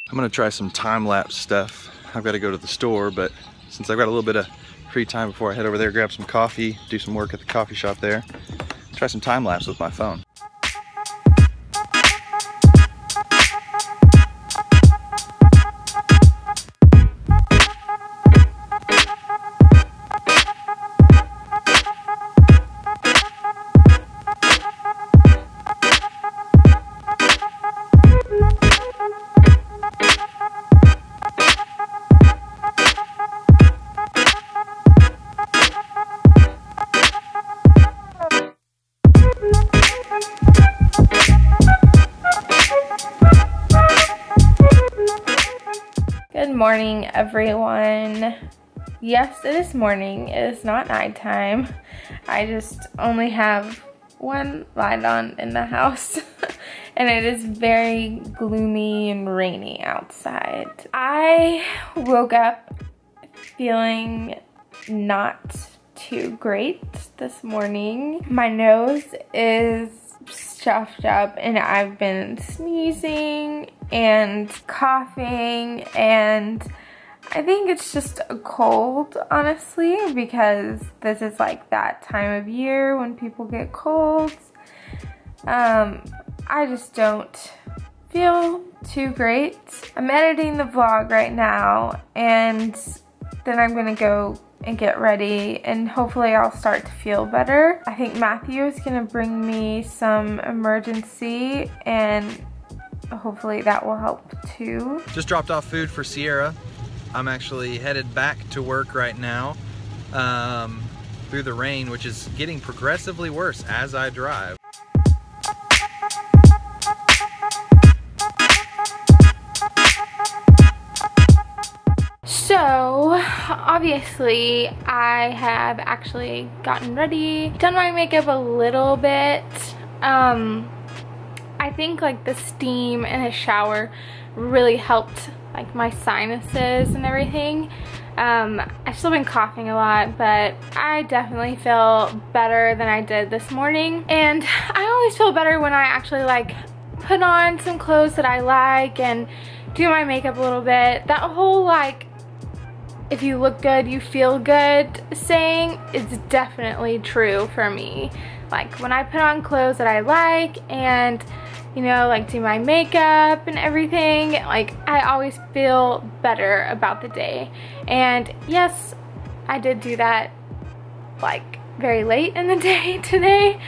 I'm gonna try some time-lapse stuff. I've got to go to the store, but since I've got a little bit of free time before I head over there, grab some coffee, do some work at the coffee shop there, try some time-lapse with my phone. Good morning, everyone. Yes, it is morning. It is not nighttime. I just only have one light on in the house and it is very gloomy and rainy outside. I woke up feeling not too great this morning. My nose is stuffed up and I've been sneezing and coughing, and I think it's just a cold, honestly, because this is like that time of year when people get colds. I just don't feel too great. I'm editing the vlog right now, and then I'm gonna go and get ready, and hopefully I'll start to feel better. I think Matthew is gonna bring me some emergency, and hopefully that will help too. Just dropped off food for Sierra. I'm actually headed back to work right now through the rain, which is getting progressively worse as I drive. So, obviously, I have actually gotten ready, done my makeup a little bit. I think like the steam and a shower really helped like my sinuses and everything. I've still been coughing a lot, but I definitely feel better than I did this morning. And I always feel better when I actually like put on some clothes that I like and do my makeup a little bit. That whole like, if you look good, you feel good saying is definitely true for me. Like when I put on clothes that I like and, you know, like do my makeup and everything, like I always feel better about the day. And yes, I did do that like very late in the day today.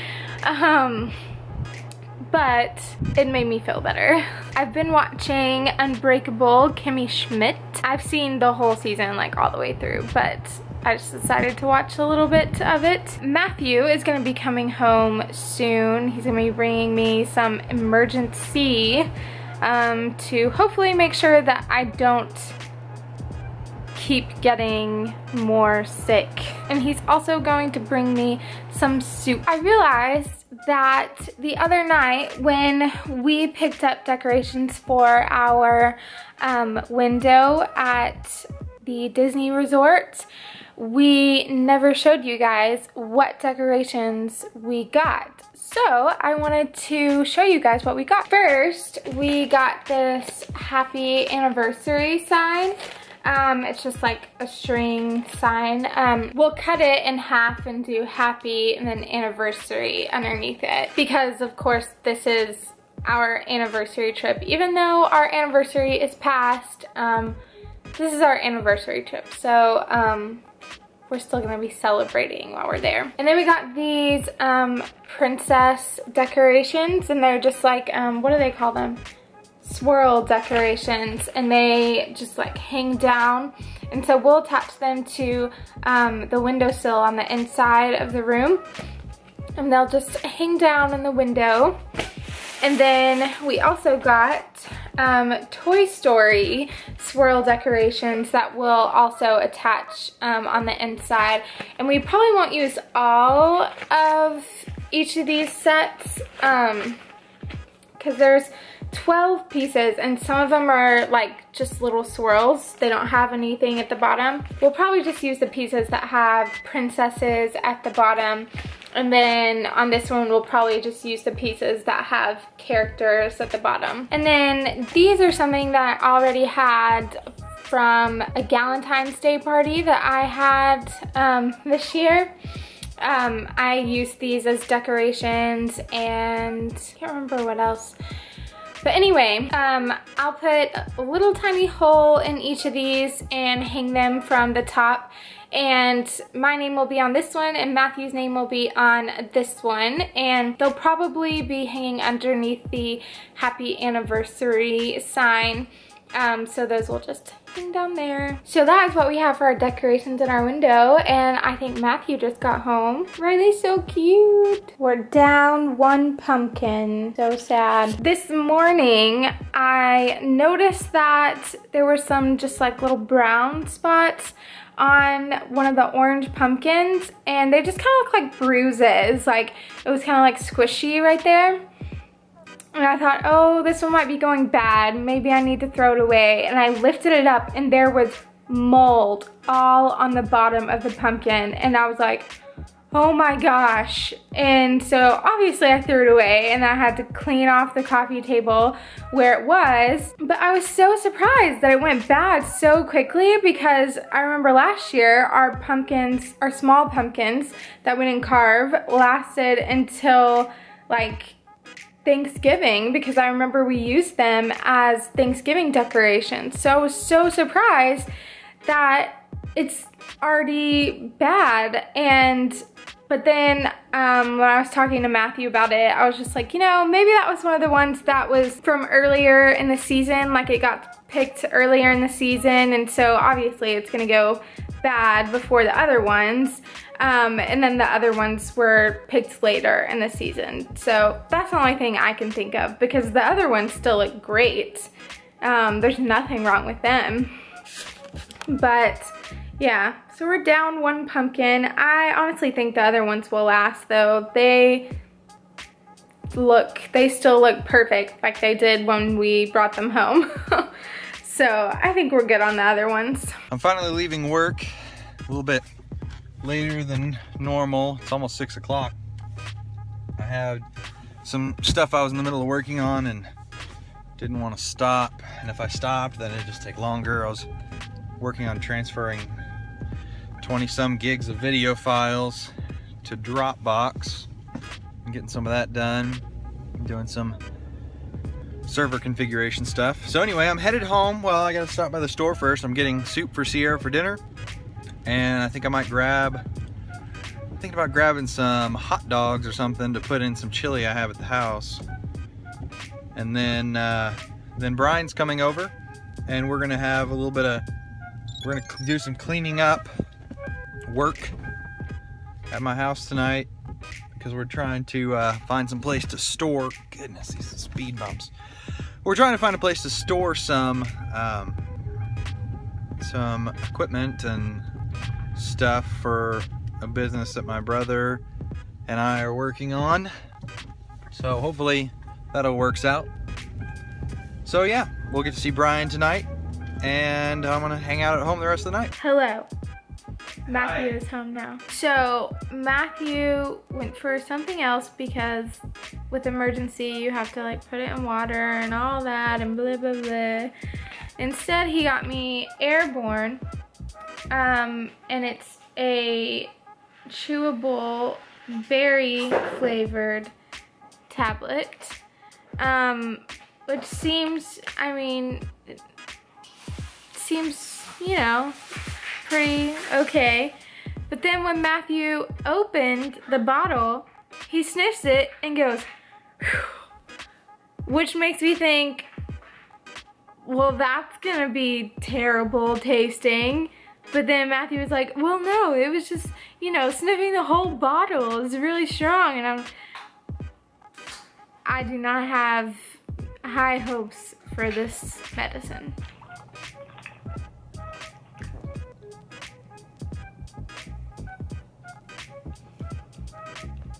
But it made me feel better. I've been watching Unbreakable Kimmy Schmidt. I've seen the whole season like all the way through, but I just decided to watch a little bit of it. Matthew is gonna be coming home soon. He's gonna be bringing me some emergency to hopefully make sure that I don't keep getting more sick. And he's also going to bring me some soup. I realized that the other night when we picked up decorations for our window at the Disney resort, we never showed you guys what decorations we got. So I wanted to show you guys what we got. First, we got this happy anniversary sign. It's just like a string sign. We'll cut it in half and do happy and then anniversary underneath it, because of course this is our anniversary trip. Even though our anniversary is past, this is our anniversary trip. So we're still gonna be celebrating while we're there. And then we got these princess decorations, and they're just like, what do they call them? Swirl decorations, and they just like hang down, and so we'll attach them to the windowsill on the inside of the room, and they'll just hang down in the window. And then we also got Toy Story swirl decorations that we'll also attach on the inside, and we probably won't use all of each of these sets because there's 12 pieces, and some of them are like just little swirls. They don't have anything at the bottom. We'll probably just use the pieces that have princesses at the bottom And then on this one, we'll probably just use the pieces that have characters at the bottom. And then these are something that I already had from a Galentine's Day party that I had this year. I used these as decorations and I can't remember what else. But anyway, I'll put a little tiny hole in each of these and hang them from the top. And my name will be on this one and Matthew's name will be on this one. And they'll probably be hanging underneath the happy anniversary sign. So those will just hang down there. So that is what we have for our decorations in our window. And I think Matthew just got home. Are they so cute? We're down one pumpkin. So sad. This morning, I noticed that there were some just like little brown spots on one of the orange pumpkins. And they just kind of look like bruises. Like it was kind of like squishy right there. And I thought, oh, this one might be going bad. Maybe I need to throw it away. And I lifted it up and there was mold all on the bottom of the pumpkin. And I was like, oh my gosh. And so obviously I threw it away and I had to clean off the coffee table where it was. But I was so surprised that it went bad so quickly because I remember last year our pumpkins, our small pumpkins that we didn't carve lasted until like Thanksgiving because I remember we used them as Thanksgiving decorations. So I was so surprised that it's already bad. But then when I was talking to Matthew about it, I was just like, you know, maybe that was one of the ones that was from earlier in the season, like it got picked earlier in the season, and so obviously it's gonna go bad before the other ones. And then the other ones were picked later in the season. So that's the only thing I can think of because the other ones still look great. There's nothing wrong with them. But yeah, so we're down one pumpkin. I honestly think the other ones will last though. They still look perfect like they did when we brought them home. So I think we're good on the other ones. I'm finally leaving work a little bit later than normal. It's almost 6 o'clock. I had some stuff I was in the middle of working on and didn't want to stop. And if I stopped, then it'd just take longer. I was working on transferring 20-some gigs of video files to Dropbox. I'm getting some of that done. I'm doing some server configuration stuff. So anyway, I'm headed home. Well, I gotta stop by the store first. I'm getting soup for Ciera for dinner. And I think I might I'm thinking about grabbing some hot dogs or something to put in some chili I have at the house. And then Brian's coming over and we're gonna have a little bit of, we're gonna do some cleaning up work at my house tonight because we're trying to find some place to store, goodness, these speed bumps. We're trying to find a place to store some equipment and stuff for a business that my brother and I are working on. So hopefully that'll works out. So yeah, we'll get to see Brian tonight and I'm gonna hang out at home the rest of the night. Hello. Matthew is home now. So Matthew went for something else because with emergency you have to like put it in water and all that and blah blah blah. Instead he got me Airborne. And it's a chewable berry flavored tablet, which seems, I mean, it seems, you know, pretty okay. But then when Matthew opened the bottle, he sniffs it and goes, "Whew," which makes me think, well, that's gonna be terrible tasting. But then Matthew was like, well, no, it was just, you know, sniffing the whole bottle. It's really strong. And I do not have high hopes for this medicine.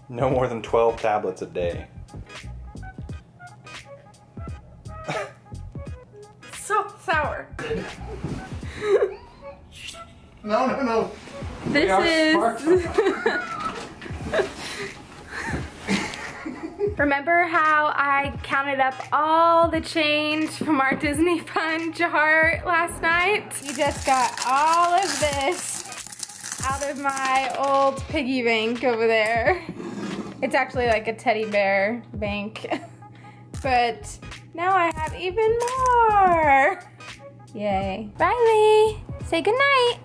No more than 12 tablets a day. So sour. No. This is Remember how I counted up all the change from our Disney Fun jar last night? You just got all of this out of my old piggy bank over there. It's actually like a teddy bear bank. But now I have even more. Yay. Riley, say goodnight.